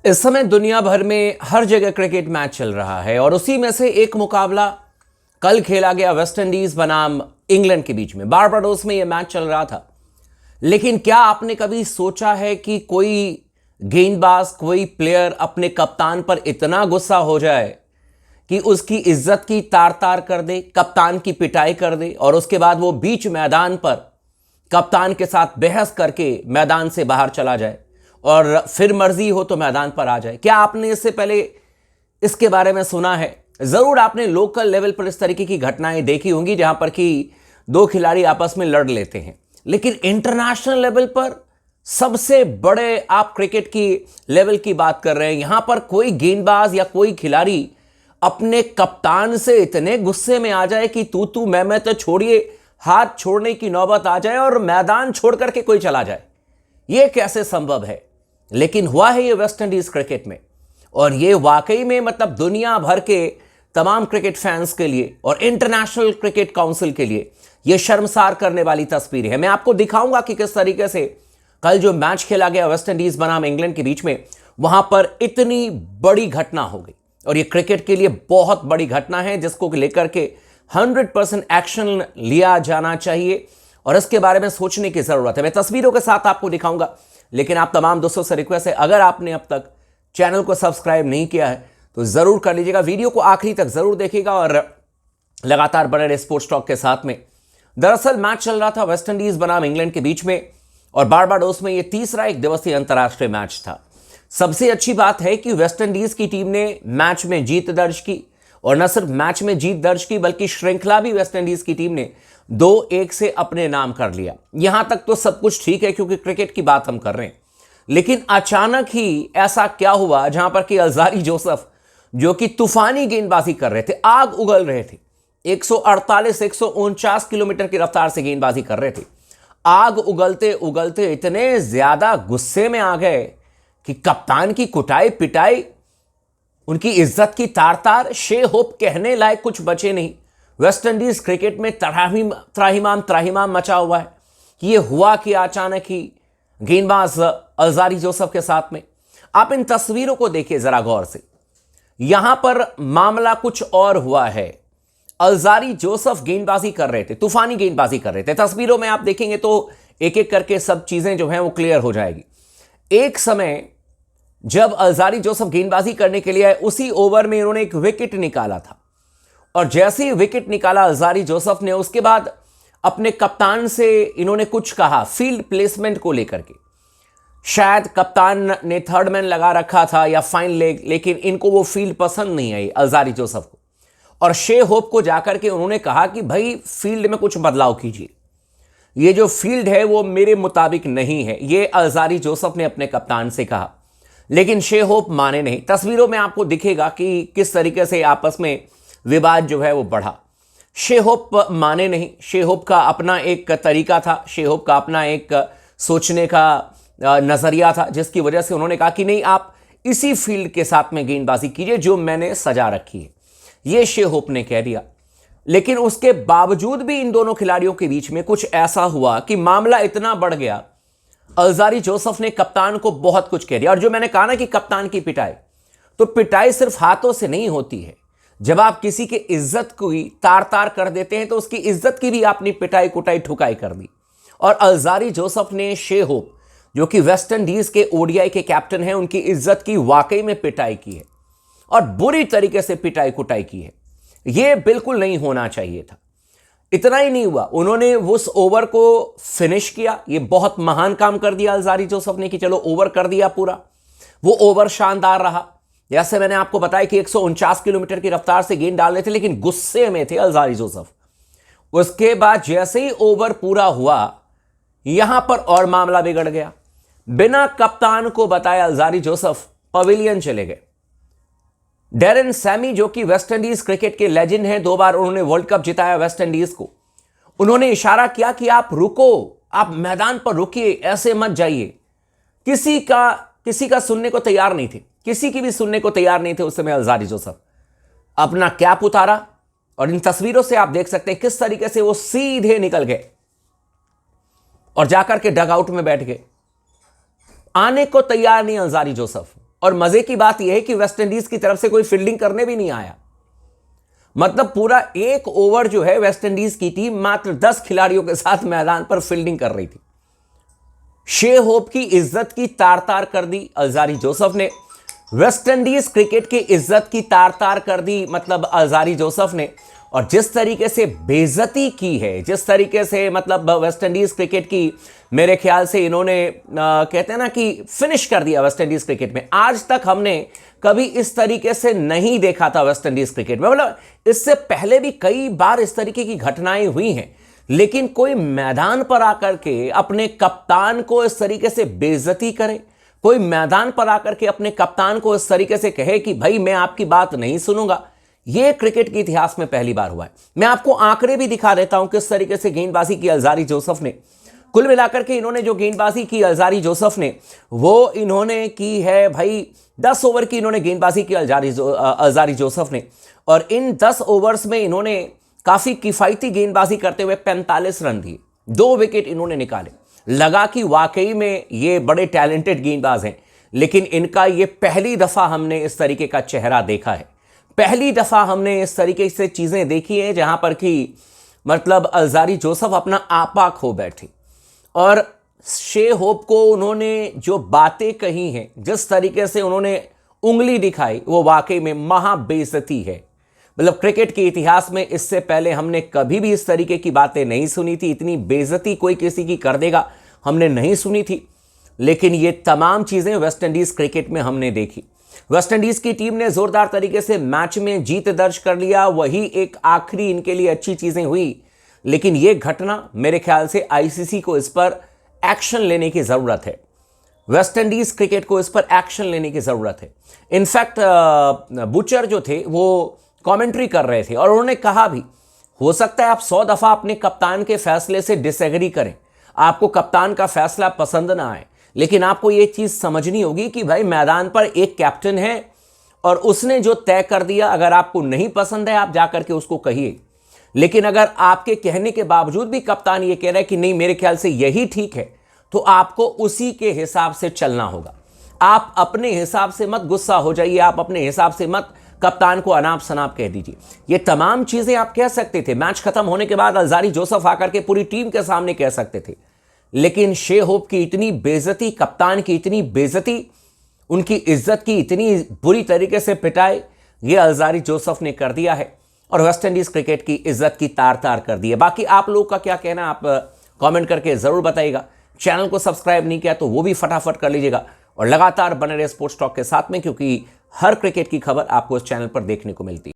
इस समय दुनिया भर में हर जगह क्रिकेट मैच चल रहा है और उसी में से एक मुकाबला कल खेला गया वेस्ट इंडीज बनाम इंग्लैंड के बीच में। बारबाडोस में यह मैच चल रहा था। लेकिन क्या आपने कभी सोचा है कि कोई गेंदबाज, कोई प्लेयर अपने कप्तान पर इतना गुस्सा हो जाए कि उसकी इज्जत की तार तार कर दे, कप्तान की पिटाई कर दे और उसके बाद वो बीच मैदान पर कप्तान के साथ बहस करके मैदान से बाहर चला जाए और फिर मर्जी हो तो मैदान पर आ जाए? क्या आपने इससे पहले इसके बारे में सुना है? जरूर आपने लोकल लेवल पर इस तरीके की घटनाएं देखी होंगी जहां पर कि दो खिलाड़ी आपस में लड़ लेते हैं। लेकिन इंटरनेशनल लेवल पर सबसे बड़े आप क्रिकेट की लेवल की बात कर रहे हैं, यहां पर कोई गेंदबाज या कोई खिलाड़ी अपने कप्तान से इतने गुस्से में आ जाए कि तू मैं तो छोड़िए, हाथ छोड़ने की नौबत आ जाए और मैदान छोड़ करके कोई चला जाए। यह कैसे संभव है? लेकिन हुआ है ये वेस्ट इंडीज क्रिकेट में, और ये वाकई में मतलब दुनिया भर के तमाम क्रिकेट फैंस के लिए और इंटरनेशनल क्रिकेट काउंसिल के लिए यह शर्मसार करने वाली तस्वीर है। मैं आपको दिखाऊंगा कि किस तरीके से कल जो मैच खेला गया वेस्ट इंडीज बनाम इंग्लैंड के बीच में, वहां पर इतनी बड़ी घटना हो गई और यह क्रिकेट के लिए बहुत बड़ी घटना है जिसको लेकर के 100% एक्शन लिया जाना चाहिए और इसके बारे में सोचने की जरूरत है। मैं तस्वीरों के साथ आपको दिखाऊंगा, लेकिन आप तमाम दोस्तों से रिक्वेस्ट है, अगर आपने अब तक चैनल को सब्सक्राइब नहीं किया है तो जरूर कर लीजिएगा। वीडियो को आखिरी तक जरूर देखिएगा और लगातार बने रहे स्पोर्ट्स टॉक के साथ में। दरअसल मैच चल रहा था वेस्ट इंडीज बनाम इंग्लैंड के बीच में और बारबाडोस में यह तीसरा एक दिवसीय अंतर्राष्ट्रीय मैच था। सबसे अच्छी बात है कि वेस्ट इंडीज की टीम ने मैच में जीत दर्ज की और न सिर्फ मैच में जीत दर्ज की बल्कि श्रृंखला भी वेस्ट इंडीज की टीम ने 2-1 से अपने नाम कर लिया। यहां तक तो सब कुछ ठीक है क्योंकि क्रिकेट की बात हम कर रहे हैं, लेकिन अचानक ही ऐसा क्या हुआ जहां पर कि अल्जारी जोसेफ जो कि तूफानी गेंदबाजी कर रहे थे, आग उगल रहे थे, 148-149 किलोमीटर की रफ्तार से गेंदबाजी कर रहे थे, आग उगलते उगलते इतने ज्यादा गुस्से में आ गए कि कप्तान की कुटाई पिटाई, उनकी इज्जत की तार तार, शे होप कहने लायक कुछ बचे नहीं। वेस्ट इंडीज क्रिकेट में त्राहिमाम मचा हुआ है कि ये हुआ कि अचानक ही गेंदबाज अल्जारी जोसेफ के साथ में। आप इन तस्वीरों को देखिए जरा गौर से, यहां पर मामला कुछ और हुआ है। अल्जारी जोसेफ गेंदबाजी कर रहे थे, तूफानी गेंदबाजी कर रहे थे। तस्वीरों में आप देखेंगे तो एक एक करके सब चीजें जो हैं वो क्लियर हो जाएगी। एक समय जब अल्जारी जोसेफ गेंदबाजी करने के लिए आए, उसी ओवर में इन्होंने एक विकेट निकाला था और जैसे ही विकेट निकाला अल्जारी जोसेफ ने, उसके बाद अपने कप्तान से इन्होंने कुछ कहा फील्ड प्लेसमेंट को लेकर के। शायद कप्तान ने थर्ड मैन लगा रखा था या फाइन लेग, लेकिन इनको वो फील्ड पसंद नहीं आई अल्जारी जोसेफ को, और शे होप को जाकर के उन्होंने कहा कि भाई फील्ड में कुछ बदलाव कीजिए, ये जो फील्ड है वो मेरे मुताबिक नहीं है, ये अल्जारी जोसेफ ने अपने कप्तान से कहा। लेकिन शे होप माने नहीं। तस्वीरों में आपको दिखेगा कि किस तरीके से आपस में विवाद जो है वो बढ़ा। शे होप माने नहीं। शे होप का अपना एक तरीका था, शे होप का अपना एक सोचने का नजरिया था, जिसकी वजह से उन्होंने कहा कि नहीं, आप इसी फील्ड के साथ में गेंदबाजी कीजिए जो मैंने सजा रखी है, ये शे होप ने कह दिया। लेकिन उसके बावजूद भी इन दोनों खिलाड़ियों के बीच में कुछ ऐसा हुआ कि मामला इतना बढ़ गया, अल्जारी जोसेफ ने कप्तान को बहुत कुछ कह दिया। और जो मैंने कहा ना कि कप्तान की पिटाई, तो पिटाई सिर्फ हाथों से नहीं होती है। जब आप किसी की इज्जत को ही तार तार कर देते हैं तो उसकी इज्जत की भी आपने पिटाई कुटाई ठुकाई कर दी। और अल्जारी जोसेफ ने शे होप जो कि वेस्ट इंडीज के ओडीआई के कैप्टन हैं, उनकी इज्जत की वाकई में पिटाई की है और बुरी तरीके से पिटाई कुटाई की है। यह बिल्कुल नहीं होना चाहिए था। इतना ही नहीं हुआ, उन्होंने उस ओवर को फिनिश किया। यह बहुत महान काम कर दिया अल्जारी जोसेफ ने कि चलो ओवर कर दिया पूरा। वो ओवर शानदार रहा। जैसे मैंने आपको बताया कि 149 किलोमीटर की रफ्तार से गेंद डाल रहे थे, लेकिन गुस्से में थे अल्जारी जोसेफ। उसके बाद जैसे ही ओवर पूरा हुआ, यहां पर और मामला बिगड़ गया। बिना कप्तान को बताए अल्जारी जोसेफ पवेलियन चले गए। डेरेन सैमी जो कि वेस्ट इंडीज क्रिकेट के लेजेंड हैं, 2 बार उन्होंने वर्ल्ड कप जिताया वेस्ट इंडीज को, उन्होंने इशारा किया कि आप रुको, आप मैदान पर रुकिए, ऐसे मत जाइए। किसी का सुनने को तैयार नहीं थे, किसी की भी सुनने को तैयार नहीं थे उस समय अल्जारी जोसेफ। अपना कैप उतारा और इन तस्वीरों से आप देख सकते हैं किस तरीके से वो सीधे निकल गए और जाकर के डग आउट में बैठ गए। आने को तैयार नहीं अल्जारी जोसेफ। और मजे की बात यह है कि वेस्टइंडीज की तरफ से कोई फील्डिंग करने भी नहीं आया। मतलब पूरा एक ओवर जो है वेस्टइंडीज की टीम मात्र 10 खिलाड़ियों के साथ मैदान पर फील्डिंग कर रही थी। शे होप की इज्जत की तार तार कर दी अलजारी जोसेफ ने। वेस्टइंडीज क्रिकेट की इज्जत की तार तार कर दी मतलब अलजारी जोसेफ ने। और जिस तरीके से बेइज्जती की है, जिस तरीके से मतलब वेस्टइंडीज क्रिकेट की मेरे ख्याल से इन्होंने कहते हैं ना कि फिनिश कर दिया वेस्टइंडीज क्रिकेट में। आज तक हमने कभी इस तरीके से नहीं देखा था वेस्टइंडीज क्रिकेट में। मतलब इससे पहले भी कई बार इस तरीके की घटनाएं हुई हैं, लेकिन कोई मैदान पर आकर के अपने कप्तान को इस तरीके से बेइज्जती करे, कोई मैदान पर आकर के अपने कप्तान को इस तरीके से कहे कि भाई मैं आपकी बात नहीं सुनूंगा, यह क्रिकेट के इतिहास में पहली बार हुआ है। मैं आपको आंकड़े भी दिखा देता हूं किस तरीके से गेंदबाजी की अलजारी जोसेफ ने। कुल मिलाकर के इन्होंने जो गेंदबाजी की अलजारी जोसेफ ने, वो इन्होंने की है भाई 10 ओवर की इन्होंने गेंदबाजी की अलजारी जोसेफ ने। और इन 10 ओवर्स में इन्होंने काफी किफायती गेंदबाजी करते हुए 45 रन दिए, 2 विकेट इन्होंने निकाले। लगा कि वाकई में ये बड़े टैलेंटेड गेंदबाज हैं, लेकिन इनका ये पहली दफा हमने इस तरीके का चेहरा देखा है। पहली दफा हमने इस तरीके से चीजें देखी है जहां पर कि मतलब अलजारी जोसेफ अपना आपा खो बैठे। और शे होप को उन्होंने जो बातें कही हैं, जिस तरीके से उन्होंने उंगली दिखाई, वो वाकई में महा बेइज्जती है। मतलब क्रिकेट के इतिहास में इससे पहले हमने कभी भी इस तरीके की बातें नहीं सुनी थी। इतनी बेइज्जती कोई किसी की कर देगा हमने नहीं सुनी थी। लेकिन ये तमाम चीजें वेस्टइंडीज क्रिकेट में हमने देखी। वेस्टइंडीज की टीम ने जोरदार तरीके से मैच में जीत दर्ज कर लिया, वही एक आखिरी इनके लिए अच्छी चीजें हुई। लेकिन यह घटना मेरे ख्याल से आईसीसी को इस पर एक्शन लेने की जरूरत है। वेस्टइंडीज क्रिकेट को इस पर एक्शन लेने की जरूरत है। इनफैक्ट बुचर जो थे वो कमेंट्री कर रहे थे और उन्होंने कहा भी, हो सकता है आप 100 दफा अपने कप्तान के फैसले से डिसएग्री करें, आपको कप्तान का फैसला पसंद ना आए, लेकिन आपको यह चीज समझनी होगी कि भाई मैदान पर एक कैप्टन है और उसने जो तय कर दिया, अगर आपको नहीं पसंद है आप जाकर के उसको कहिए। लेकिन अगर आपके कहने के बावजूद भी कप्तान ये कह रहा है कि नहीं मेरे ख्याल से यही ठीक है, तो आपको उसी के हिसाब से चलना होगा। आप अपने हिसाब से मत गुस्सा हो जाइए, आप अपने हिसाब से मत कप्तान को अनाप शनाप कह दीजिए। ये तमाम चीजें आप कह सकते थे, मैच खत्म होने के बाद अलजारी जोसेफ आकर के पूरी टीम के सामने कह सकते थे। लेकिन शे होप की इतनी बेइज्जती, कप्तान की इतनी बेइज्जती, उनकी इज्जत की इतनी बुरी तरीके से पिटाई, ये अलजारी जोसेफ ने कर दिया है और वेस्टइंडीज क्रिकेट की इज्जत की तार तार कर दी है। बाकी आप लोगों का क्या कहना, आप कमेंट करके जरूर बताइएगा। चैनल को सब्सक्राइब नहीं किया तो वो भी फटाफट कर लीजिएगा और लगातार बने रहे स्पोर्ट्स टॉक के साथ में, क्योंकि हर क्रिकेट की खबर आपको इस चैनल पर देखने को मिलती है।